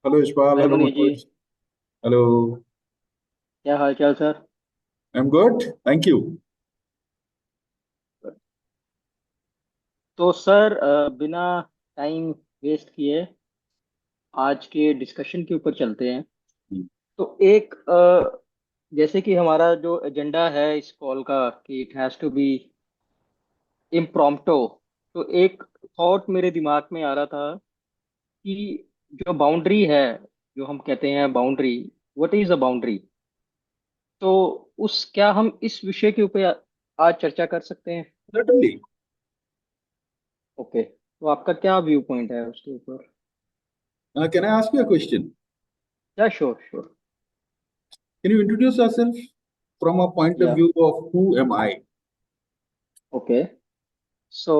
Hello Ishpal, हाय hello Munish जी। Manoj. Hello, क्या हाल चाल sir? I'm good. Thank you. तो sir बिना टाइम वेस्ट किए आज के डिस्कशन के ऊपर चलते हैं। तो एक जैसे कि हमारा जो एजेंडा है इस कॉल का कि इट हैज टू बी इम्प्रॉम्प्टो। तो एक थॉट मेरे दिमाग में आ रहा था कि जो बाउंड्री है, जो हम कहते हैं boundary, what is a boundary? तो उस क्या हम इस विषय के ऊपर आज चर्चा कर सकते हैं? Certainly. ओके, तो आपका क्या व्यू पॉइंट है उसके ऊपर? Can I ask you a question? या sure sure. Can you introduce yourself from a point of या view of who am I? Okay, so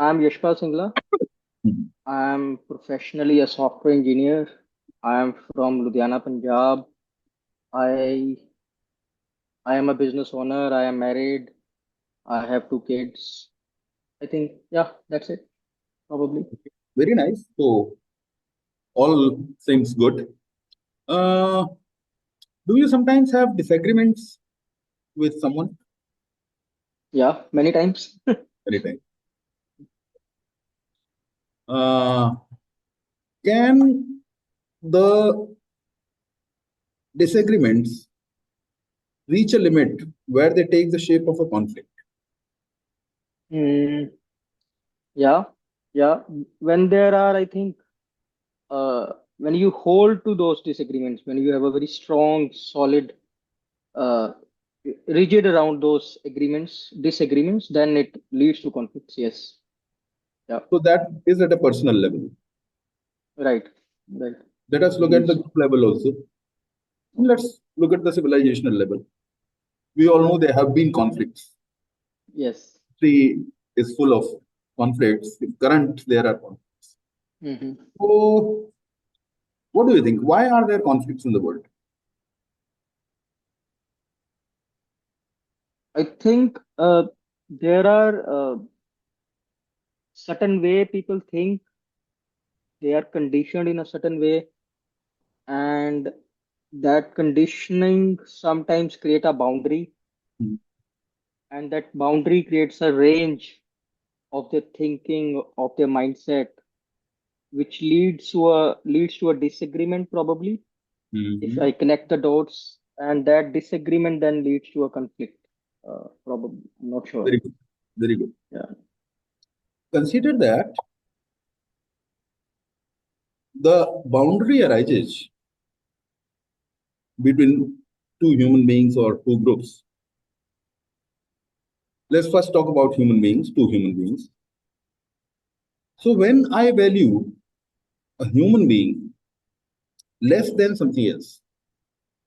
I am Yashpal Singla. Mhm. I am professionally a software engineer. I am from Ludhiana, Punjab. I I am a business owner. I am married. I have two kids. I think yeah that's it probably. Very nice. So all seems good. Uh, do you sometimes have disagreements with someone? या many times. Anytime. Uh, can the disagreements reach a limit where they take the shape of a conflict? या या when there are, I think, when you hold to those disagreements, when you have a very strong solid uh, rigid around those disagreements, then it leads to conflicts. Yes. Yeah. So that is at a personal level. Right. Right. Let us look at Believe the so. group level also. Okay. Let's look at the civilizational level. We all know there have been conflicts. Yes. History is full of conflicts. In current, there are conflicts. Hmm. So, what do you think? Why are there conflicts in the world? I think there are certain way people think. They are conditioned in a certain way, and that conditioning sometimes create a boundary, Hmm. and that boundary creates a range of their thinking, of their mindset, which leads to a disagreement probably, if I Mhm. connect the dots, and that disagreement then leads to a conflict. Probably, I'm not sure. Very good. Very good. Yeah. Consider that the boundary arises between two human beings or two groups. Let's first talk about human beings, two human beings. So, when I value a human being less than something else,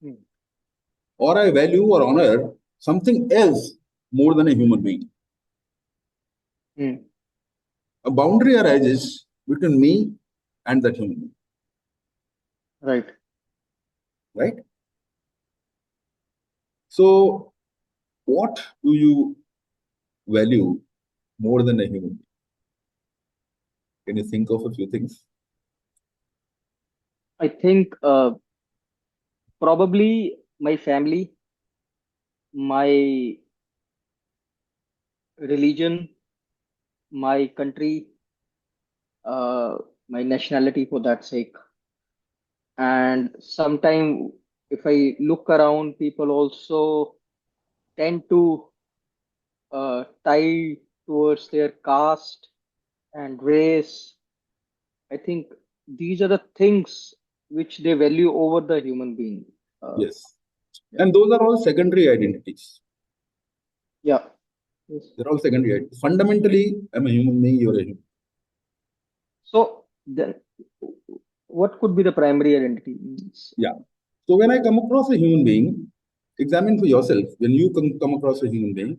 Hmm. or I value or honor something else more than a human being, Hmm. a boundary arises between me and that human being, Right. right? So, what do you value more than a human being? Can you think of a few things? I think probably my family, my religion, my country, uh, my nationality for that sake. And sometime if I look around, people also tend to tie towards their caste and race. I think these are the things which they value over the human being. Uh, Yes. yeah. And those are all secondary identities. Yeah. Yes. They're all secondary identities. Fundamentally, I'm a human being, you're a human. So then, what could be the primary identity? Means, Yeah. So when I come across a human being, examine for yourself. When you come across a human being,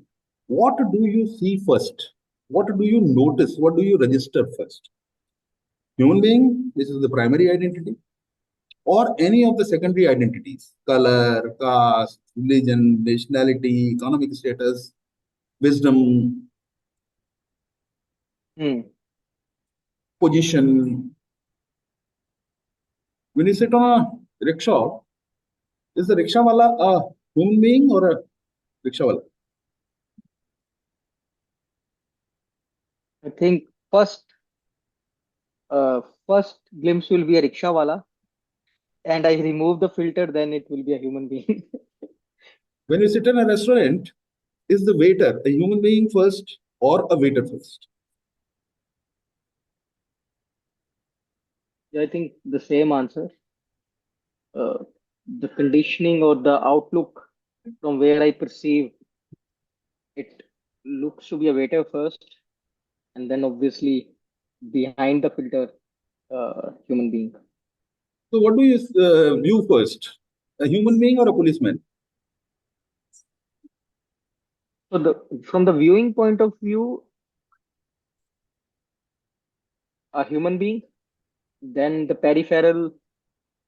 what do you see first? What do you notice? What do you register first? Human being, this is the primary identity, or any of the secondary identities, color, caste, religion, nationality, economic status, wisdom, hmm, position. When you sit on a rickshaw, is the rickshaw wala a human being or a rickshaw wala? I think first glimpse will be a rickshaw wala, and I remove the filter, then it will be a human being. When you sit in a restaurant, is the waiter a human being first or a waiter first? Yeah, I think the same answer. Uh, the conditioning or the outlook from where I perceive it looks to be a waiter first, and then obviously behind the filter, human being. So, what do you view first? A human being or a policeman? So from the viewing point of view, a human being, then the peripheral,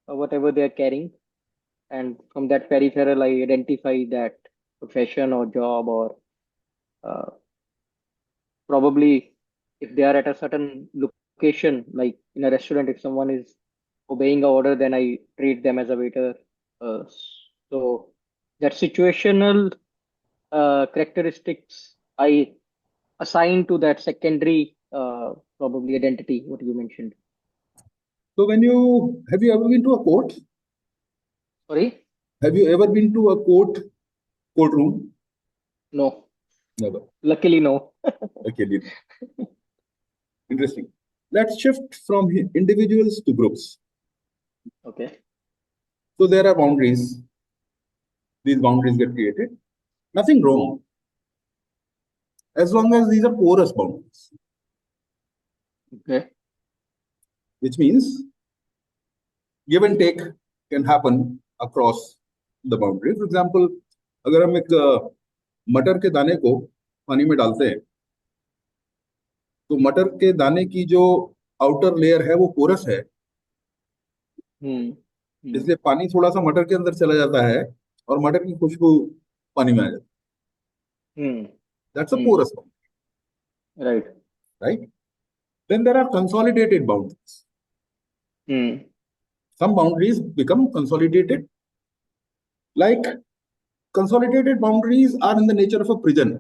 whatever they are carrying, and from that peripheral, I identify that profession or job, or uh, probably if they are at a certain location, like in a restaurant, if someone is obeying a order, then I treat them as a waiter. Uh, so that situational characteristics I assign to that secondary probably identity, what you mentioned. So, when you have you ever been to a court? Sorry? Have you ever been to a courtroom? No. Never. Luckily, no. Okay, interesting. Let's shift from individuals to groups. Okay. So there are boundaries. These boundaries get created. Nothing wrong as long as these are porous boundaries, Okay. which means give and take can happen across the boundary. For example, अगर हम एक मटर के दाने को पानी में डालते हैं तो मटर के दाने की जो आउटर लेयर है वो पोरस है, Hmm. Hmm. इसलिए पानी थोड़ा सा मटर के अंदर चला जाता है और मटर की खुशबू पानी में आ जाती Hmm. है. That's a Hmm. porous boundary, Right. right? Then there are consolidated boundaries. Hmm. Some boundaries become consolidated, like consolidated boundaries are in the nature of a prison.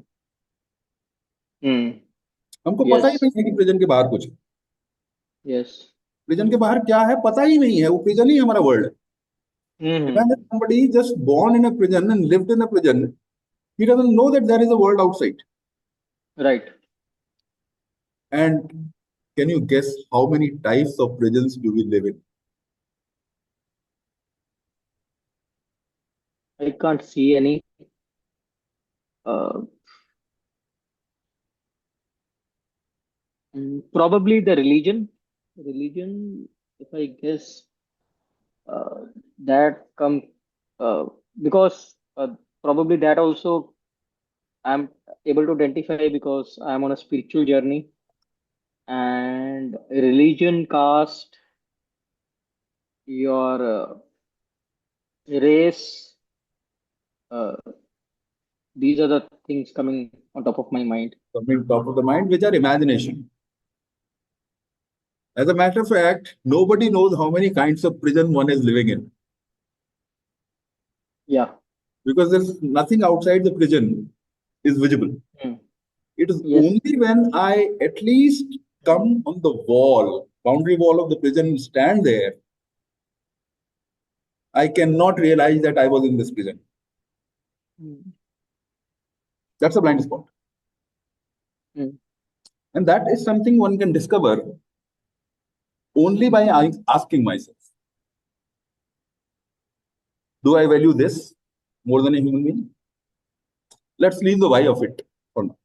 Hmm. हमको पता ही Yes. नहीं है कि प्रिजन के बाहर कुछ है. Yes. प्रिजन के बाहर क्या है पता ही नहीं है, वो प्रिजन ही हमारा वर्ल्ड है. Hmm. Imagine somebody just born in a prison and lived in a prison. He doesn't know that there is a world outside. Right. And can you guess how many types of prisons do we live in? I can't see any. Uh, Probably the religion. Religion, if I guess, uh, that come uh, because probably that also I'm able to identify because I'm on a spiritual journey, and religion, caste, your race, uh, these are the things coming on top of my mind. Coming top of the mind, which are imagination. As a matter of fact, nobody knows how many kinds of prison one is living in Yeah. because there's nothing outside the prison is visible. Hmm. It is Yes. only when I at least come on the wall, boundary wall of the prison, and stand there, I cannot realize that I was in this prison. Hmm. That's a blind spot. Hmm. And that is something one can discover only by asking myself, do I value this more than a human being? Let's leave the why of it for now.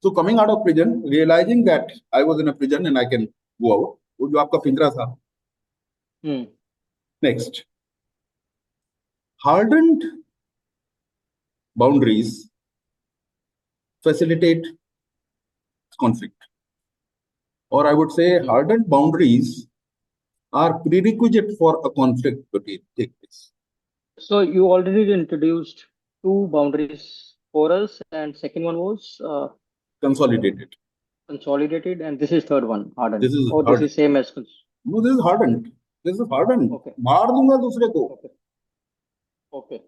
So coming out of prison, realizing that I was in a prison and I can go out, वो जो आपका पिंजरा था. Hmm. Next, hardened boundaries facilitate conflict, or I would say Hmm. hardened boundaries are prerequisite for a conflict to take place. So you already introduced two boundaries for us, and second one was Consolidated. consolidated, and this is third one, hardened. This is Or this hard. is same as no, this is harden, this is harden, okay मार दूंगा दूसरे को। Okay okay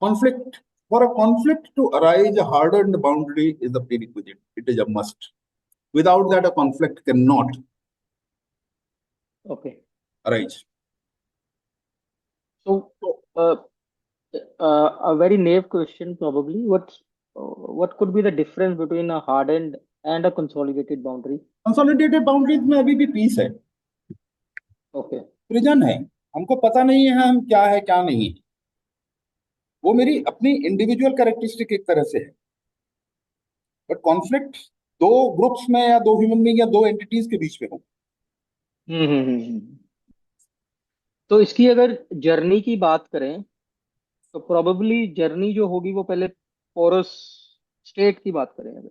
Conflict. For a conflict to arise, a hardened boundary is a prerequisite. It is a must. Without that, a conflict cannot okay arise. So, So, uh, a very naive question probably. What could be the difference between a hardened and a consolidated boundary? consolidated boundaries में अभी भी piece है, Okay. Prison है। हमको पता नहीं है हम क्या है क्या नहीं है। वो मेरी अपनी इंडिविजुअल कैरेक्टरिस्टिक एक तरह से है। बट कॉन्फ्लिक्ट दो ग्रुप्स में या दो ह्यूमन बीइंग या दो एंटिटीज के बीच में हो। हम्म। तो इसकी अगर जर्नी की बात करें तो प्रोबेबली जर्नी जो होगी वो पहले पोरस स्टेट की बात करें अगर,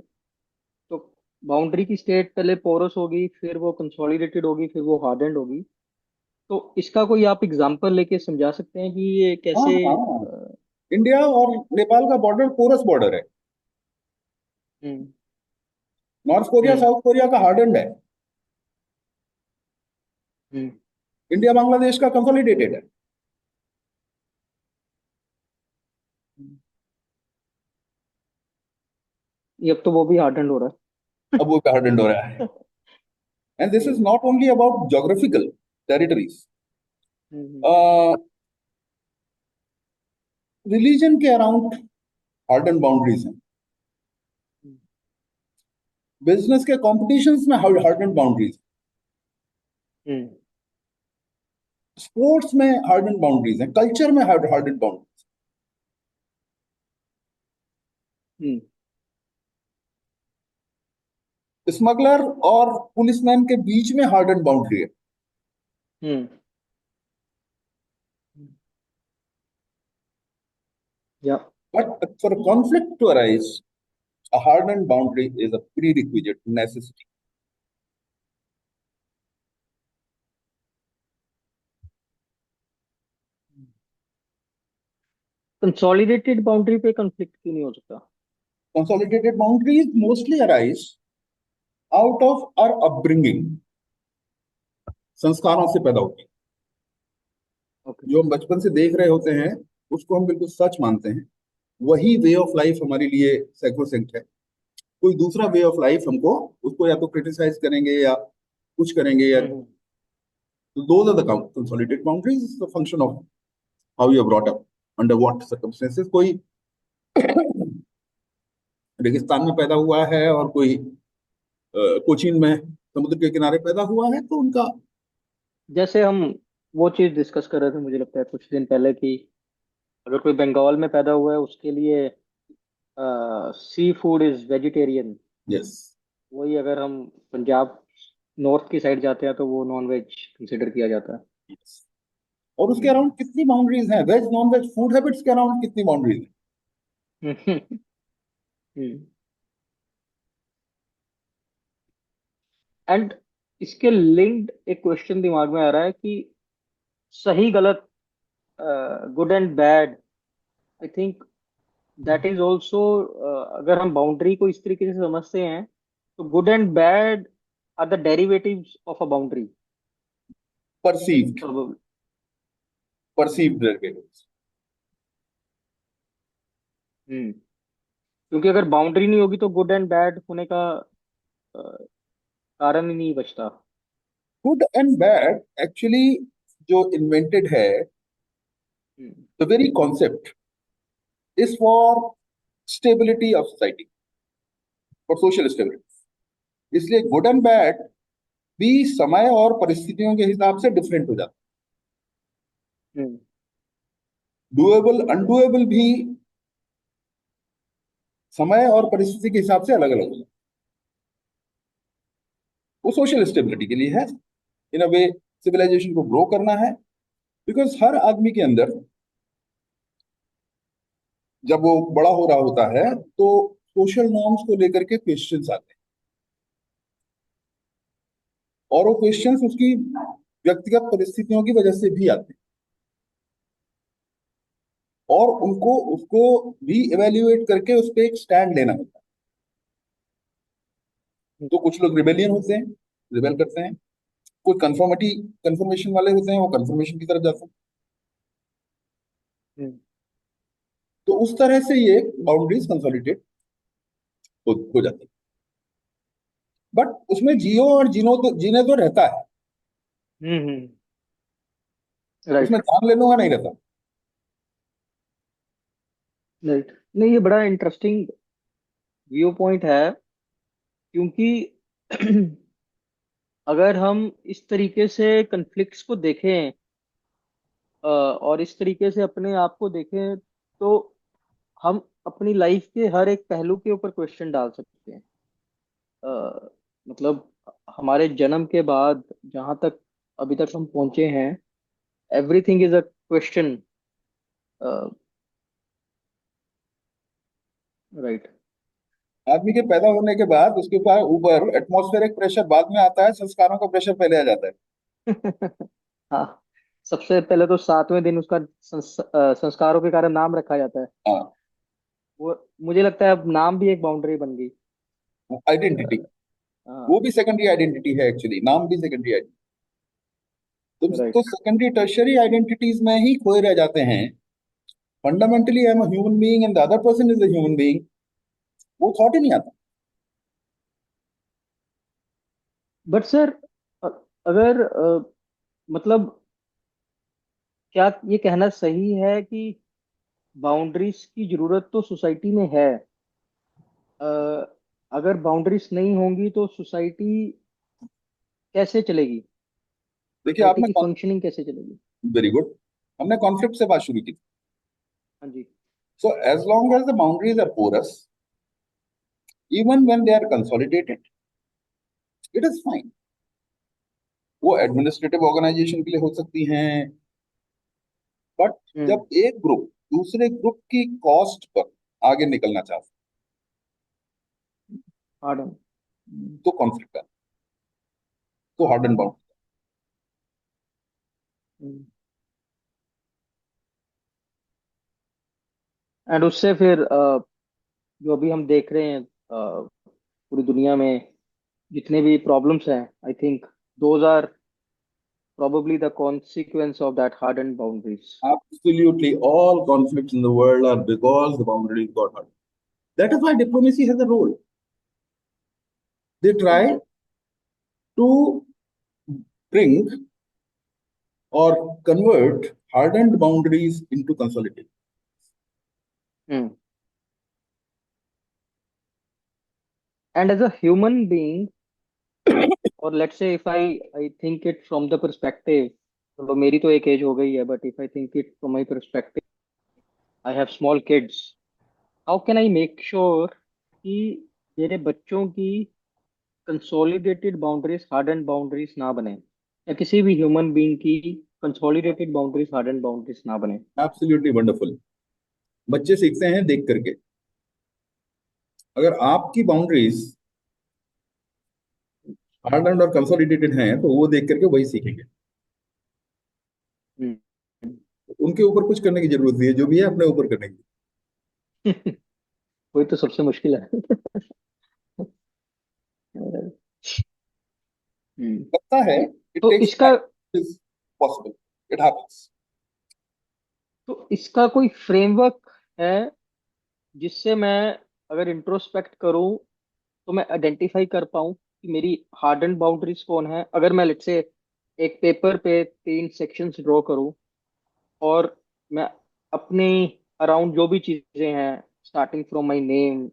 तो बाउंड्री की स्टेट पहले पोरस होगी, फिर वो कंसोलिडेटेड होगी, फिर वो हार्डेंड होगी। तो इसका कोई आप एग्जांपल लेके समझा सकते हैं कि ये हाँ कैसे? हाँ, इंडिया और नेपाल का बॉर्डर पोरस बॉर्डर है। हम्म नॉर्थ कोरिया हम्म साउथ कोरिया का हार्डेंड है। हम्म इंडिया बांग्लादेश का कंसोलिडेटेड है। हम्म। ये अब तो वो भी हार्डेंड हो रहा अब वो हार्डेंड हो रहा है। है। And this is not only about geographical territories, hmm religion के अराउंड हार्डन बाउंड्रीज हैं। हम्म बिजनेस के कॉम्पिटिशन्स में हार्डन बाउंड्रीज, हम्म स्पोर्ट्स में हार्डन बाउंड्रीज हैं, कल्चर में हार्डन बाउंड्रीज। हम्म स्मगलर और पुलिसमैन के बीच में हार्डन बाउंड्री है। हम्म। या but for conflict to arise, a hardened boundary is a prerequisite necessity. Consolidated boundary पे कंफ्लिक्ट क्यों नहीं हो सकता? Consolidated boundaries mostly arise out of our upbringing, संस्कारों से पैदा होती है। ओके जो हम बचपन से देख रहे होते हैं उसको हम बिल्कुल सच मानते हैं। वही वे ऑफ लाइफ हमारे लिए सैक्रोसेंट है। कोई दूसरा वे ऑफ लाइफ हमको उसको या तो क्रिटिसाइज करेंगे या कुछ करेंगे या, हम्म। तो those are the consolidated boundaries. It's the function of how you are brought up, under what circumstances. कोई रेगिस्तान में पैदा हुआ है और कोई कोचीन में समुद्र के किनारे पैदा हुआ है तो उनका। जैसे हम वो चीज डिस्कस कर रहे थे मुझे लगता है कुछ दिन पहले कि अगर कोई बंगाल में पैदा हुआ है उसके लिए sea food is vegetarian. Yes. वही अगर हम पंजाब नॉर्थ की साइड जाते हैं तो वो नॉन वेज कंसिडर किया जाता यस। और उसके है। अराउंड कितनी बाउंड्रीज हैं, veg non veg food habits के अराउंड कितनी बाउंड्रीज हैं। हम्म एंड इसके लिंक्ड एक क्वेश्चन दिमाग में आ रहा है कि सही गलत, good and bad, I think that is also, अगर हम बाउंड्री को इस तरीके से समझते हैं तो good and bad are the derivatives of a boundary perceived, probably. Perceived derivatives. क्योंकि अगर बाउंड्री नहीं होगी तो गुड एंड बैड होने का अ, कारण ही नहीं बचता। गुड एंड बैड एक्चुअली जो इन्वेंटेड है, hmm the very concept is for stability of society, for social stability. इसलिए गुड एंड बैड भी समय और परिस्थितियों के हिसाब से डिफरेंट हो जाता हम्म है। डुएबल अनडुएबल भी समय और परिस्थिति के हिसाब से अलग अलग होता है। वो सोशल स्टेबिलिटी के लिए है, इन अ वे सिविलाइजेशन को ग्रो करना है। बिकॉज हर आदमी के अंदर जब वो बड़ा हो रहा होता है तो सोशल नॉर्म्स को लेकर के क्वेश्चंस आते हैं, और वो क्वेश्चंस उसकी व्यक्तिगत परिस्थितियों की वजह से भी आते हैं, और उनको उसको भी इवेल्युएट करके उस पर एक स्टैंड लेना होता है। तो कुछ लोग रिबेलियन होते हैं, रिबेल करते हैं। कुछ कंफर्मेशन वाले होते हैं, वो कंफर्मेशन की तरफ जाते हैं। हम्म, तो उस तरह से ये बाउंड्रीज कंसोलिडेट हो जाती है। बट उसमें जियो और जीने तो रहता है, हम्म, उसमें राइट, जान लेने का नहीं रहता। राइट। नहीं, ये बड़ा इंटरेस्टिंग व्यू पॉइंट है, क्योंकि अगर हम इस तरीके से कन्फ्लिक्ट्स को देखें, और इस तरीके से अपने आप को देखें, तो हम अपनी लाइफ के हर एक पहलू के ऊपर क्वेश्चन डाल सकते हैं। अ, मतलब हमारे जन्म के बाद जहां तक अभी तक हम पहुंचे हैं, everything is a question. Right. आदमी के पैदा होने के बाद उसके ऊपर ऊपर एटमॉस्फेरिक प्रेशर बाद में आता है, संस्कारों का प्रेशर पहले आ जाता है। हाँ, सबसे पहले तो 7वें दिन उसका संस्कारों के कारण नाम रखा जाता है। हाँ, वो मुझे लगता है अब नाम भी एक बाउंड्री बन गई। आइडेंटिटी, वो हाँ, भी सेकेंडरी आइडेंटिटी है, एक्चुअली नाम भी सेकेंडरी आइडेंटिटी। तुम तो राइट। सेकेंडरी टर्शियरी आइडेंटिटीज में ही खोए रह जाते हैं। Fundamentally I am a human being and the other person is a human being, वो थॉट ही नहीं आता। बट सर, अगर मतलब क्या ये कहना सही है कि बाउंड्रीज की जरूरत तो सोसाइटी में है? अ, अगर बाउंड्रीज नहीं होंगी तो सोसाइटी कैसे चलेगी? देखिए सोसाइटी आपने, की फंक्शनिंग कैसे चलेगी? वेरी गुड, हमने कॉन्फ्लिक्ट से बात शुरू की। हाँ जी। So as long as the boundaries are porous, even when they are consolidated, it is fine. वो एडमिनिस्ट्रेटिव ऑर्गेनाइजेशन के लिए हो सकती हैं, बट हम्म। जब एक ग्रुप दूसरे ग्रुप की कॉस्ट पर आगे निकलना चाहता हार्डन। है तो कॉन्फ्लिक्ट है, तो हार्डन बाउंड्री। एंड उससे फिर जो अभी हम देख रहे हैं, पूरी दुनिया में जितने भी प्रॉब्लम्स हैं, I think those are probably the consequence of that hardened boundaries. Absolutely, all conflicts in the world are because the boundaries got hurt. That is why diplomacy has a role. They try to bring or convert hardened boundaries into consolidated. Hmm. And as a human being, or let's say if I think it from the perspective, तो मेरी तो एक as हो गई है, but if I think it from my perspective, I have small kids. How can I make sure कि मेरे बच्चों की कंसोलिडेटेड बाउंड्रीज हार्डन बाउंड्रीज ना बने, या किसी भी ह्यूमन बीइंग की कंसोलिडेटेड बाउंड्रीज हार्डन बाउंड्रीज ना बने? Absolutely wonderful. बच्चे सीखते हैं देख करके। अगर आपकी बाउंड्रीज हार्डन और कंसोलिडेटेड हैं तो वो देख करके वही सीखेंगे। हम्म। उनके ऊपर कुछ करने की जरूरत नहीं है, जो भी है अपने ऊपर करने की। वही तो सबसे मुश्किल है। हम्म। लगता है, इट तो टेक्स इसका time, is possible, it happens. तो इसका कोई फ्रेमवर्क है जिससे मैं अगर इंट्रोस्पेक्ट करूं तो मैं आइडेंटिफाई कर पाऊं कि मेरी हार्डन बाउंड्रीज कौन है? अगर मैं लेट से एक पेपर पे 3 सेक्शंस ड्रॉ करूं, और मैं अपने अराउंड जो भी चीजें हैं, starting from my name,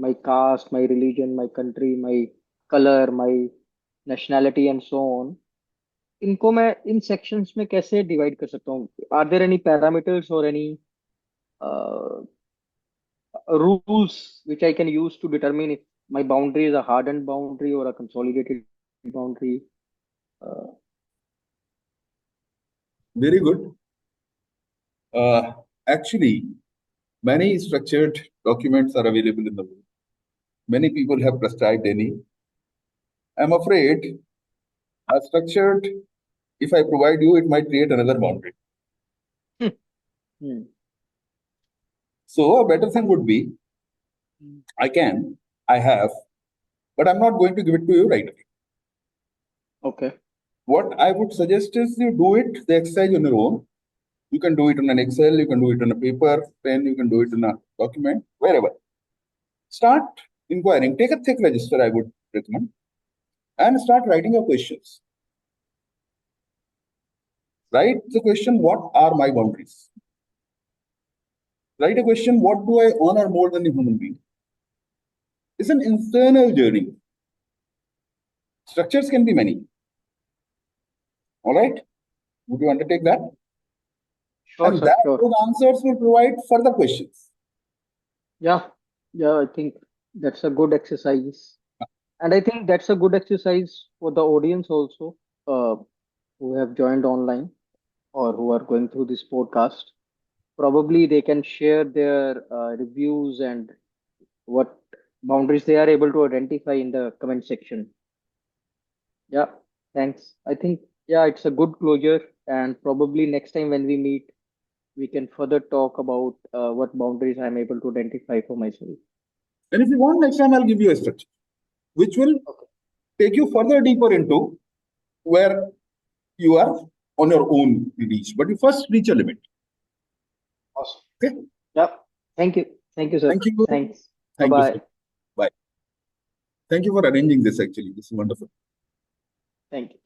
my caste, my religion, my country, my colour, my nationality and so on, इनको मैं इन सेक्शंस में कैसे डिवाइड कर सकता हूँ? आर देयर एनी पैरामीटर्स और any rules which I can use to determine if my boundary is a hardened boundary or a consolidated boundary? Uh, very good. Actually, many structured documents are available in the world. Many people have prescribed any. I'm afraid a structured, if I provide you, it might create another boundary. hmm. So a better thing would be, I can, I have, but I'm not going to give it to you right away. Okay. What I would suggest is you do it, the exercise on your own. You can do it on an Excel, you can do it on a paper, pen, you can do it in a document, wherever. Start inquiring. Take a thick register, I would recommend, and start writing your questions. Write the question, what are my boundaries? Write a question, what do I honor more than a human being? It's an internal journey. Structures can be many. All right? Would you undertake that? Sure, And sir. Sure. those answers will provide further questions. Yeah. Yeah. I think that's a good exercise. And I think that's a good exercise for the audience also, uh, who have joined online or who are going through this podcast. Probably they can share their reviews and what boundaries they are able to identify in the comment section. Yeah, thanks. I think, yeah, it's a good closure. And probably next time when we meet, we can further talk about what boundaries I'm able to identify for myself. And if you want, next time I'll give you a structure, which will Okay. take you further deeper into where you are on your own reach. But you first reach a limit. Awesome. Okay. Yeah. Thank you. Thank you, sir. Thank you. Thanks. Bye Thank you, bye. sir. Bye. Thank you for arranging this actually. This is wonderful. Thank you.